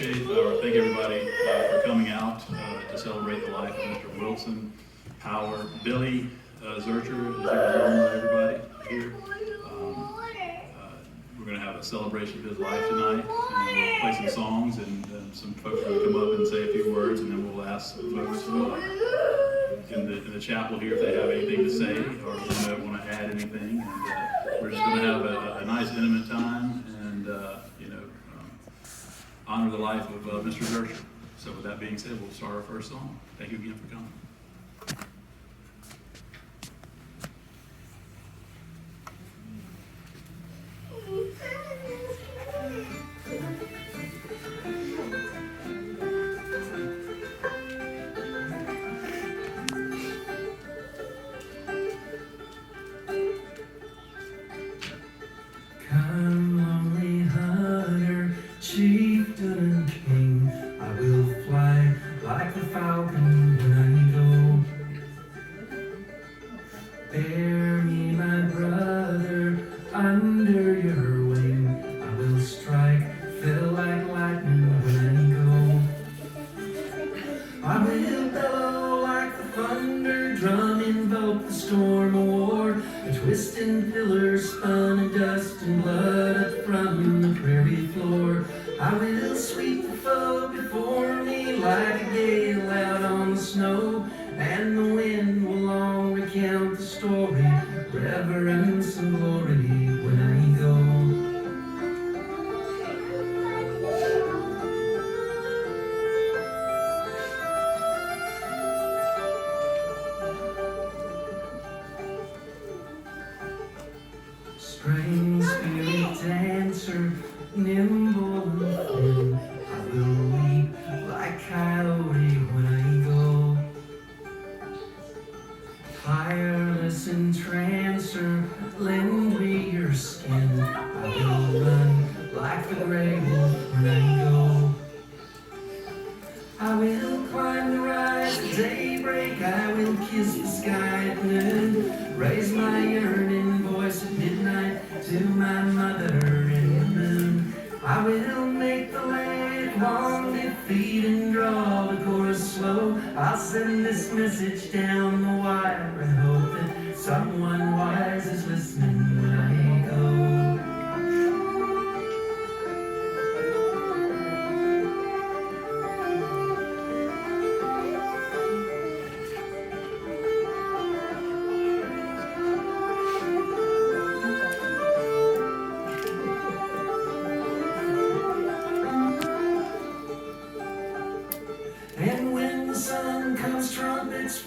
thank everybody for coming out to celebrate the life of Mr. Wilton Howard. Billy Zurcher is here as well, everybody here. We're going to have a celebration of his life tonight, and we'll play some songs, and some folks are going to come up and say a few words, and then we'll ask some folks in the chapel here if they have anything to say or want to add anything. And we're just going to have a nice, intimate time, and honor the life of Mr. Zurcher. So with that being said, we'll start our first song. Thank you again for coming.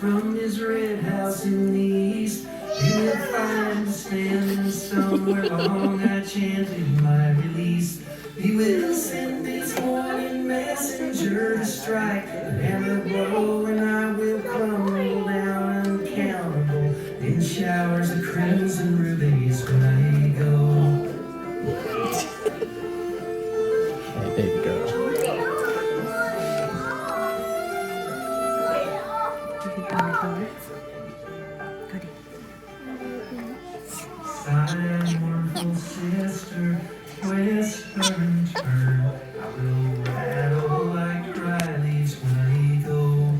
From his red house in the east, he will find standing somewhere long I chanted my release. He will send his morning messenger to strike the hammer blow, and I will crumble down uncountable in showers of crimson rubies when I go. Hey, baby girl. Mournful sister, whisper and turn. I will rattle like dry leaves when I go.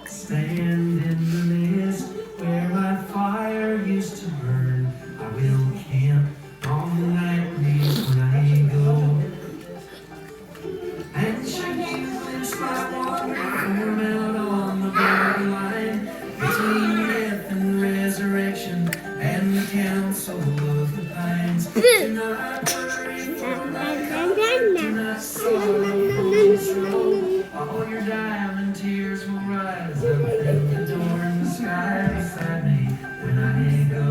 Stand in the mist where my fire used to burn. I will camp on the night breeze when I go. And should you lose my water, form out on the borderline between death and resurrection and the council of the pines. Do not worry for my comfort, do not sorrow for my soul. All your diamond tears will rise up and adorn the sky beside me when I go.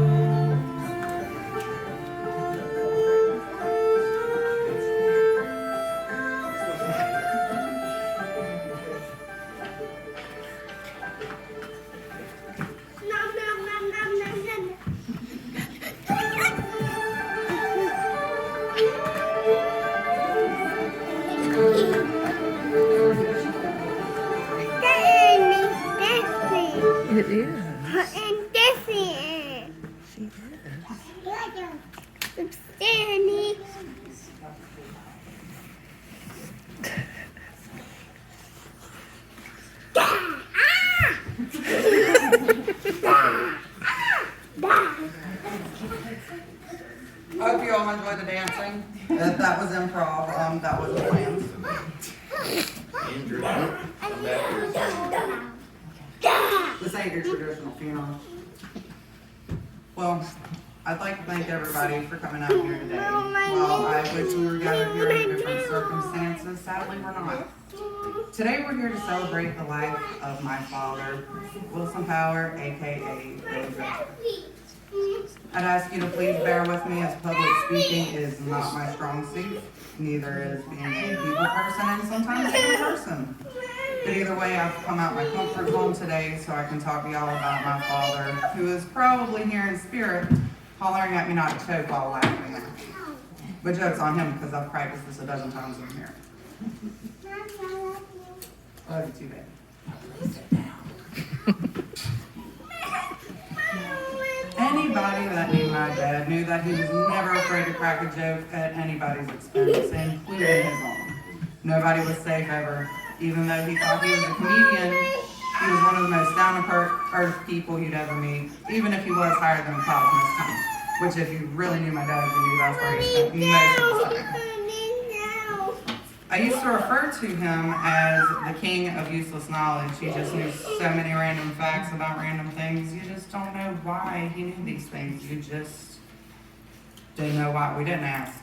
It is. And different. She is. Danny. y'all. That wasn't planned. This ain't your traditional funeral. Well, I'd like to thank everybody for coming out here today. While I wish we were gathered here under different circumstances, sadly we're not. Today we're here to celebrate the life of my father, Wilton Power, aka Billy Zurcher. I'd ask you to please bear with me, as public speaking is not my strong suit. Neither is being a people person and sometimes being a person. But either way, I've come out my comfort zone today so I can talk to y'all about my father, who is probably here in spirit, hollering at me not to choke while laughing at me. But joke's on him, because I've practiced this a dozen times in here. I love you too, baby. Sit down. Anybody that knew my dad knew that he was never afraid to crack a joke at anybody's expense, including his own. Nobody was safe ever. Even though he thought he was a comedian, he was one of the most down-to-earth people you'd ever meet, even if he was higher than a cosmos time. Which, if you really knew my dad, you knew that's where he spent most of his time. I used to refer to him as the king of useless knowledge. He just knew so many random facts about random things. You just don't know why he knew these things. You just didn't know why we didn't ask.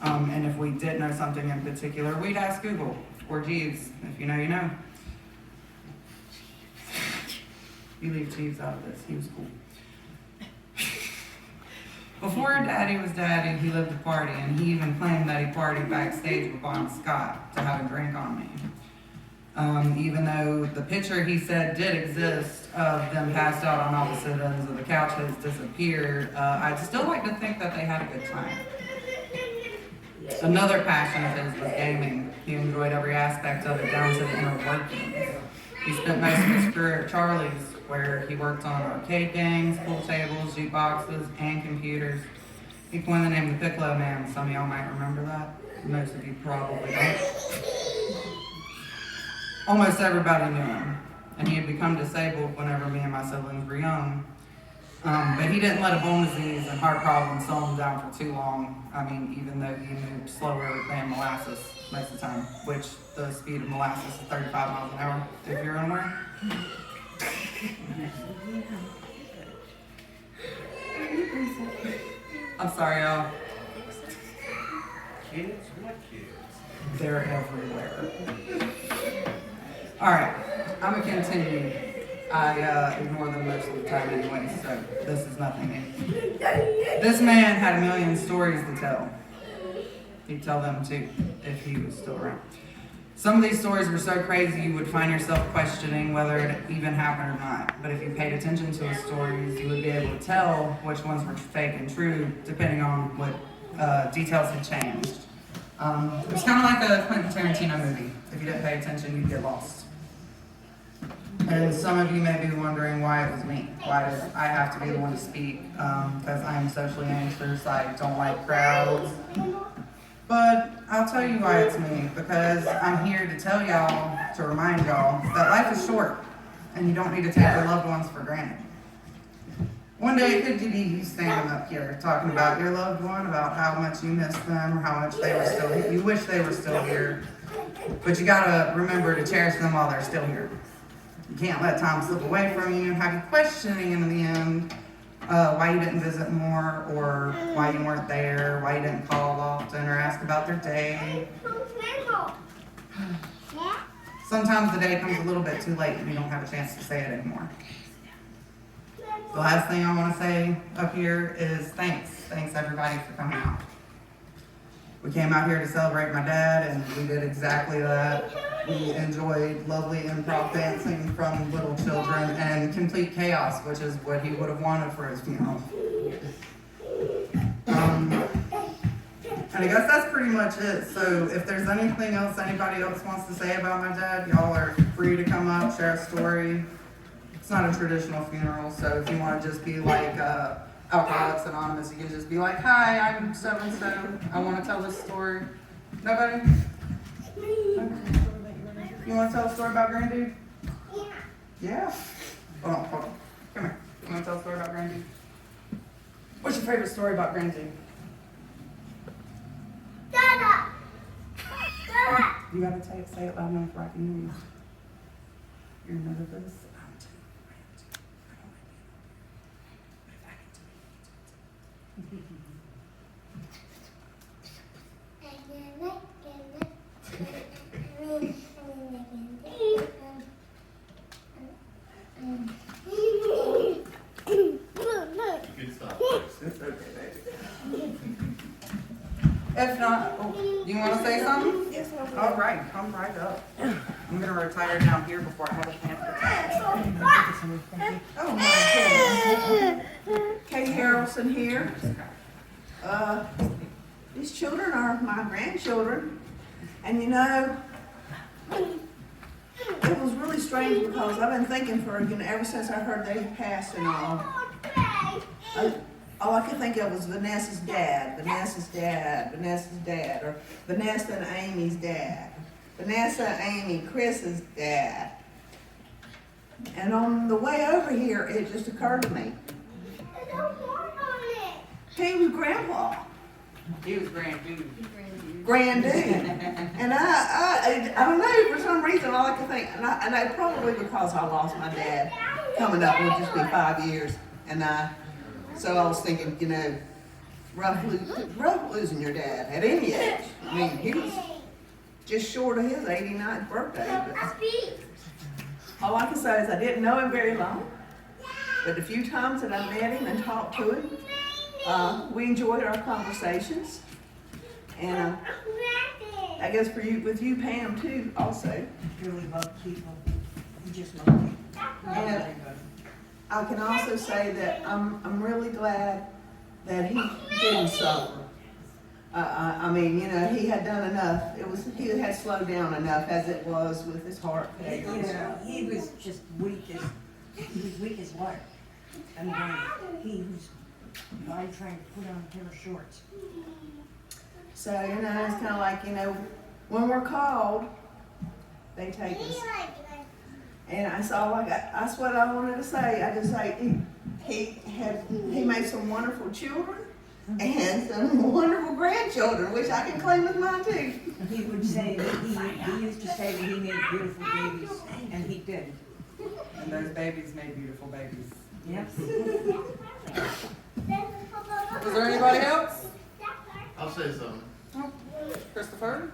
And if we did know something in particular, we'd ask Google or Jeeves. If you know, you know. You leave Jeeves out of this. He was cool. Before Daddy was Daddy, he lived to party, and he even claimed that he partied backstage with Bon Scott to have a drink on me. Even though the picture he said did exist of them passed out on opposite ends of the couch has disappeared, I'd still like to think that they had a good time. Another passion of his was gaming. He enjoyed every aspect of it down to the inner workings. He spent most of his career at Charlie's, where he worked on arcade games, pool tables, jukeboxes, and computers. He coined the name the Piccolo Man. Some of y'all might remember that. Most of you probably don't. Almost everybody knew him, and he had become disabled whenever me and my siblings were young. But he didn't let a bone disease and heart problems slow him down for too long. I mean, even though he moved slower than molasses most of the time, which the speed of molasses is 35 miles an hour, if you're unaware. I'm sorry, y'all. Kids? What kids? They're everywhere. Alright, I'm gonna continue. I ignore them most of the time anyway, so this is nothing new. This man had a million stories to tell. He'd tell them too, if he was still around. Some of these stories were so crazy you would find yourself questioning whether it even happened or not. But if you paid attention to his stories, you would be able to tell which ones were fake and true, depending on what details had changed. It was kind of like a Quentin Tarantino movie. If you didn't pay attention, you'd get lost. And some of you may be wondering why it was me. Why did I have to be the one to speak? Because I'm socially anxious, I don't like crowds. But I'll tell you why it's me, because I'm here to tell y'all, to remind y'all, that life is short, and you don't need to take your loved ones for granted. One day it could be you standing up here talking about your loved one, about how much you miss them, or how much they were still here. You wish they were still here, but you gotta remember to cherish them while they're still here. You can't let time slip away from you and have you questioning in the end why you didn't visit more, or why you weren't there, why you didn't call often or ask about their day. Sometimes the day comes a little bit too late and you don't have a chance to say it anymore. The last thing I want to say up here is thanks. Thanks everybody for coming out. We came out here to celebrate my dad, and we did exactly that. We enjoyed lovely improv dancing from little children and complete chaos, which is what he would have wanted for his funeral. And I guess that's pretty much it. So if there's anything else anybody else wants to say about my dad, y'all are free to come up, share a story. It's not a traditional funeral, so if you want to just be like Alcoholics Anonymous, you can just be like, "Hi, I'm so-and-so. I want to tell this story." Nobody? You want to tell a story about Granddad? Yeah. Hold on. Come here. You want to tell a story about Granddad? What's your favorite story about Granddad? Dada. You gotta say it loud enough where I can hear you. You're nervous. I'm too. I don't like being but if I can do it, Good stuff. it's okay, baby. If not, oh, you wanna say something? Yes, I will. All right, come right up. I'm gonna retire down here before I have a panther. Oh my goodness. Kay Harrelson here. These children are my grandchildren. And you know, it was really strange because I've been thinking for, ever since I heard they passed and all. All I could think of was Vanessa's dad, or Vanessa and Amy's dad, Vanessa, Amy, Chris's dad. And on the way over here, it just occurred to me, he was grandpa. He was granddue. And I don't know, for some reason, all I could think, and I probably because I lost my dad coming up, would just be 5 years, so I was thinking, you know, rough losing your dad at any age. I mean, he was just short of his 89th birthday. But all I can say is I didn't know him very long, but the few times that I met him and talked to him, we enjoyed our conversations. And I guess with you, Pam, too, also. Really love people. He just loved me. And I can also say that I'm really glad that he didn't suffer. I mean, you know, he had done enough. He had slowed down enough as it was with his heart failure. Yeah, he was just weak as water. I mean, he was probably trying to put on a pair of shorts. So, you know, it's kind of like, you know, when we're called, they take us. And that's all that's what I wanted to say. I just say he made some wonderful children and some wonderful grandchildren, which I can claim as mine too. He would say that he used to say that he made beautiful babies, and he did. And those babies made beautiful babies. Yep. Was there anybody else? I'll say something. Oh, Christopher?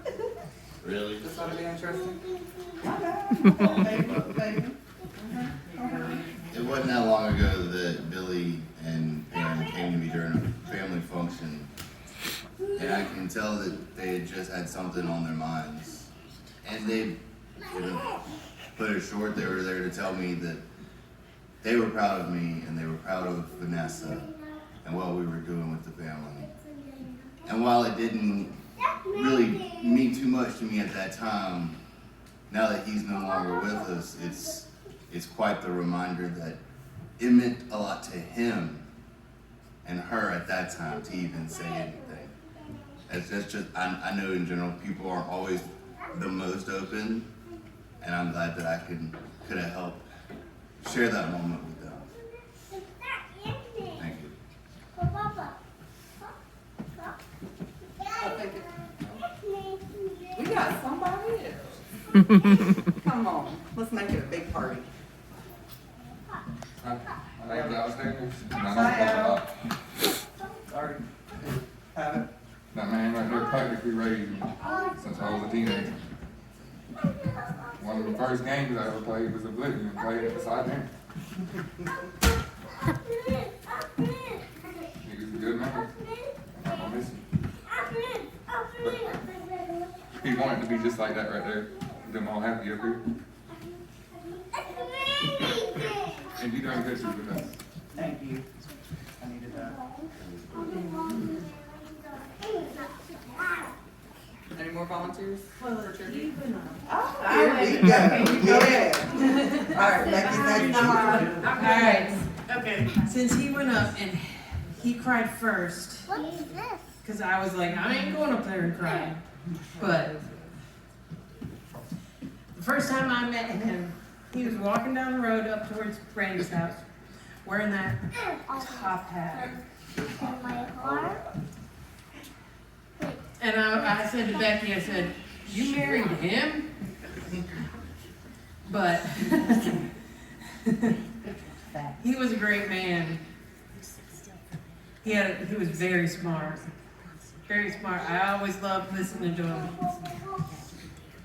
Really? This ought to be interesting. My bad. Baby. It wasn't that long ago that Billy and Pam came to me during a family function, and I can tell that they had just had something on their minds. And they, you know, put it short, they were there to tell me that they were proud of me and they were proud of Vanessa and what we were doing with the family. And while it didn't really mean too much to me at that time, now that he's no longer with us, it's quite the reminder that it meant a lot to him and her at that time to even say anything. That's just I know in general people aren't always the most open, and I'm glad that I could have helped share that moment with them. Thank you. We got somebody else. Come on, let's make it a big party. My name's Alexander. Hi, Al. Sorry. Have it. That man right there practically raised me since I was a teenager. One of the first games I ever played was Oblivion, played it beside him. He was a good man. I'm gonna miss him. But he wanted to be just like that right there. Them all happy up here. And you done good with us. Thank you. I needed that. Any more volunteers for tribute? Oh, here we go. Go ahead. All right, Becky, All right, okay, since he went up and he cried first, What is this? because I was like, I ain't going up there and crying. But the first time I met him, he was walking down the road up towards Brandy's house, wearing that top hat. My heart. And I said to Becky, I said, You married him? But he was a great man. He was very smart. Very smart. I always loved listening to him.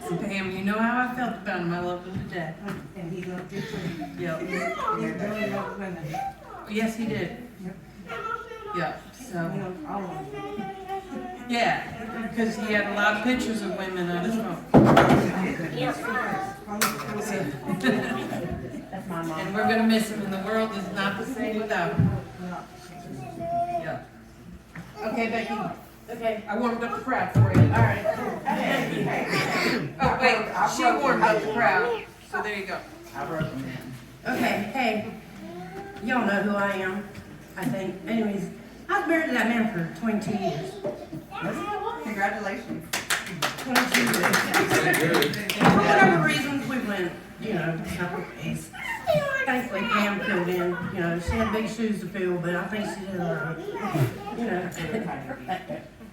And Pam, you know how I felt about him. I loved him to death. And he loved you too. Yep. He really loved women. Yes, he did. Yep. Yep. He So, loved all of them. yeah, because he had a lot of pictures of women on his phone. That's my mom. And we're gonna miss him, and the world is not the same without him. Yeah. Okay, Becky. Okay, I warmed up the crowd for you. All right. Oh, wait, she warmed up the crowd, so there you go. I broke him in. Okay, hey, y'all know who I am, I think. Anyways, I was married to that man for 22 years. Congratulations. 22 years. For whatever reasons, we went, separate ways. Thankfully, Pam filled in. She had big shoes to fill, but I think she did all right.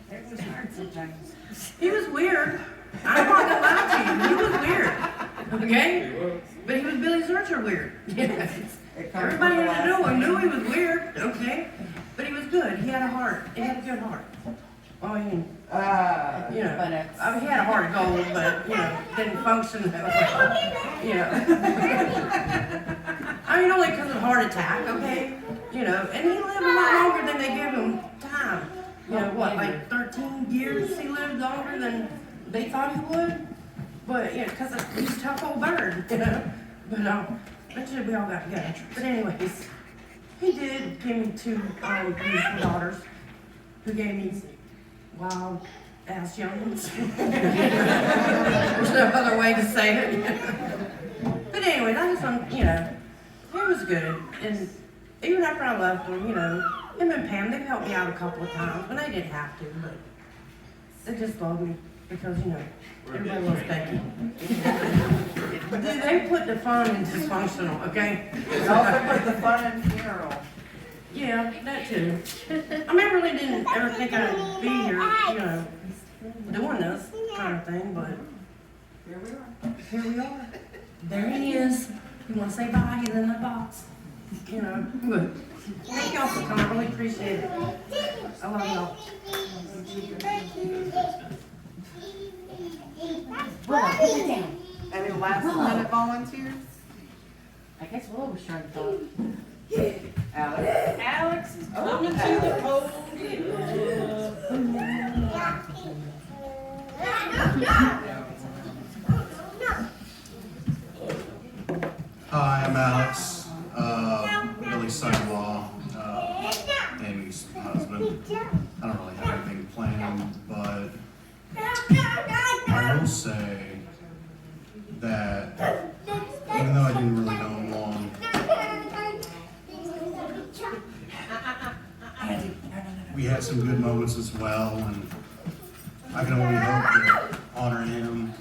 It was hard sometimes. He was weird. I'm not gonna lie to you. He was weird. Okay? But he was Billy Zurcher weird. Everybody knew he was weird. Okay? But he was good. He had a heart. He had a good heart. I mean, he had a heart of gold, but, didn't function that well. I mean, only because of a heart attack, okay? And he lived a lot longer than they give him time. Like 13 years he lived longer than they thought he would? But, because he's a tough old bird, But, eventually we all got together. But anyways, he did give me two beautiful daughters who gave me wild ass youngins. There's no other way to say it. But anyway, that was it was good. And even after I left him, him and Pam, they've helped me out a couple of times, but they didn't have to, but they just loved me because, everybody loves Becky. They put the fun in dysfunctional, okay? They also put the fun in funeral. Yeah, that too. I really didn't ever think I'd be here, doing this kind of thing, but Here we are. here we are. There he is. You want to say bye? He's in the box. But thank y'all for coming. I really appreciate it. I love y'all. Any last minute volunteers? I guess Will was trying to talk. Alex? Alex is coming to the Hi, I'm Alex, Billy's son-in-law, Amy's husband. I don't really have anything planned, but I will say that even though I didn't really know him long, we had some good moments as well, and I can only hope to honor him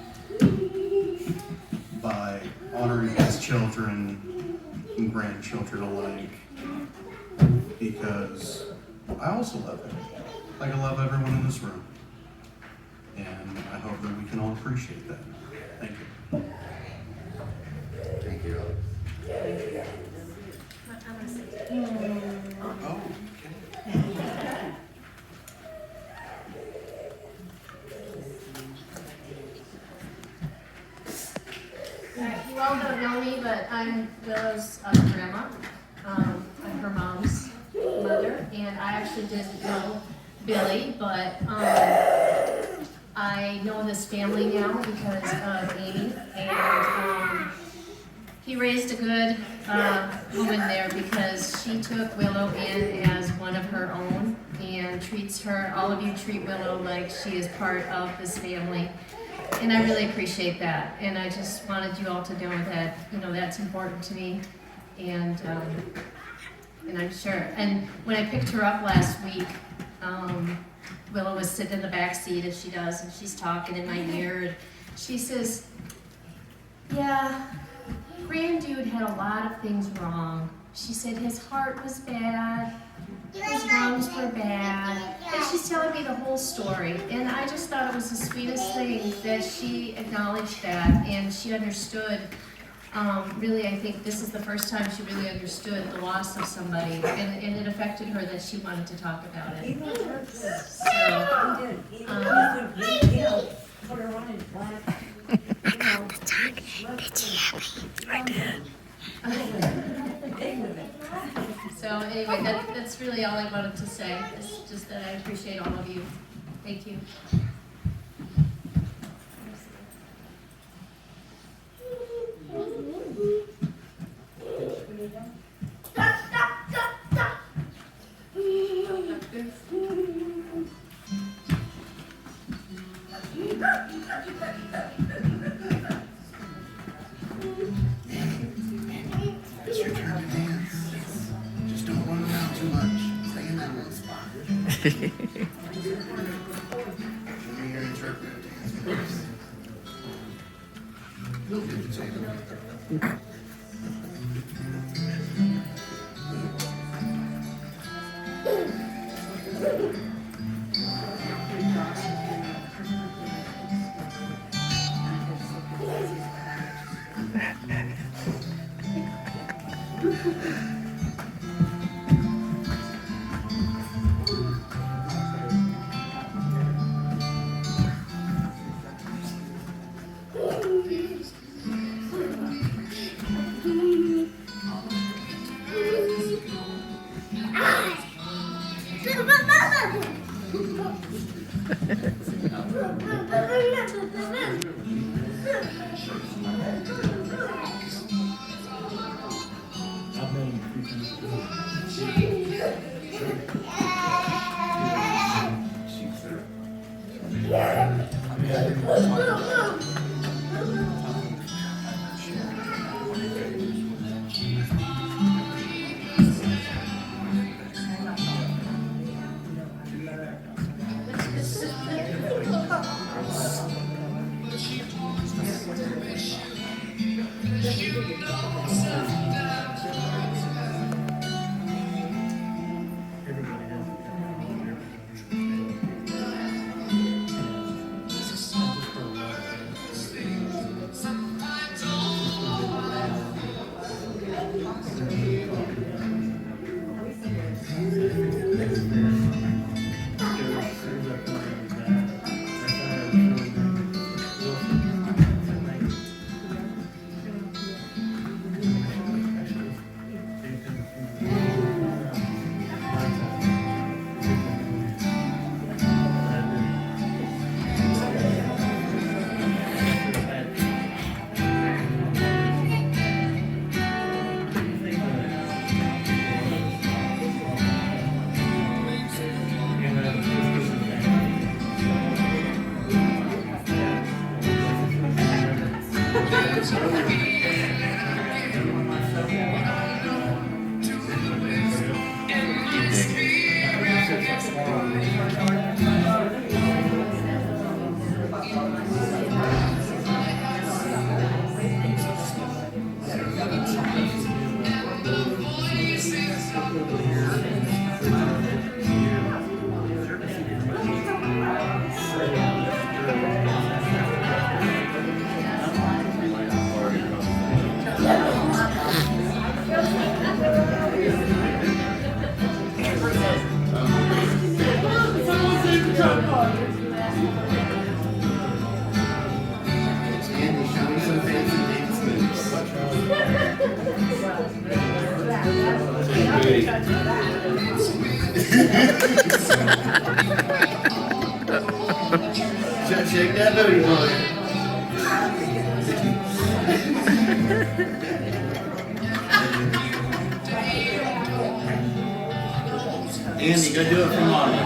by honoring his children and grandchildren alike, because I also love him, like I love everyone in this room, and I hope that we can all appreciate that. Thank you. Thank you. Oh, You all don't know me, but I'm Willow's grandma. I'm her mom's mother, and I actually didn't know Billy, but I know this family now because of Amy, and he raised a good woman there because she took Willow in as one of her own and treats her, all of you treat Willow like she is part of this family. And I really appreciate that, and I just wanted you all to know that, that's important to me, and I'm sure. And when I picked her up last week, Willow was sitting in the back seat as she does, and she's talking in my ear, and she says, yeah, Granddude had a lot of things wrong. She said his heart was bad, his lungs were bad. And she's telling me the whole story. And I just thought it was the sweetest thing that she acknowledged that and she understood. Really, I think this is the first time she really understood the loss of somebody, and it affected her that she wanted to talk about it. He loved her too. So, He did. You know, put her on his lap. I did. So anyway, that's really all I wanted to say. It's just that I appreciate all of you. Thank you. It's your turn to dance. Just don't run around too much. Stay in that one spot. Show me your interpretive dance moves. You'll get the table. Shake that booty, boy. Andy, go do it for Mommy.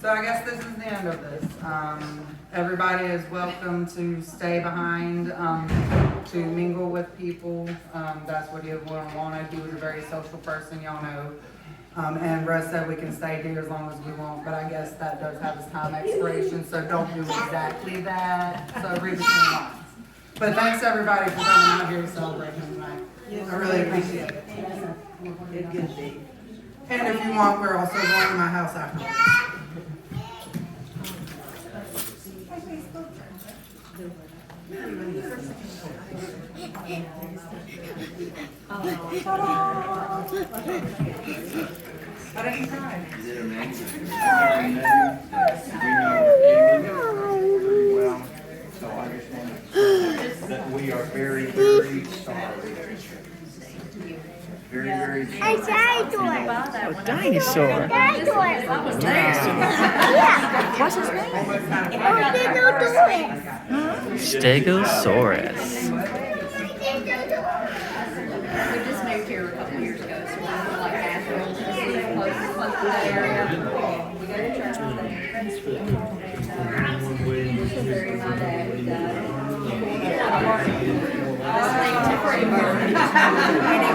So I guess this is the end of this. Everybody is welcome to stay behind, to mingle with people. That's what he wanted. He was a very social person, y'all know. And Russ said we can stay here as long as we want, but I guess that does have its time expiration, so don't do exactly that. So read between the lines. But thanks everybody for coming out here to celebrate him tonight. I really appreciate it. And if you want, we're also going to my house afterwards. I didn't cry. You did amazing. We know England pretty well, so I just want to say that we are very, very sorry. Very, very sorry. A dinosaur. Dinosaur. Yeah. What's his name? Oh, they don't do it. Stegosaurus. We just moved here a couple years ago, so we're like Nashville, Tennessee, close to that area. We go to church there. This is very my dad. This thing took pretty much.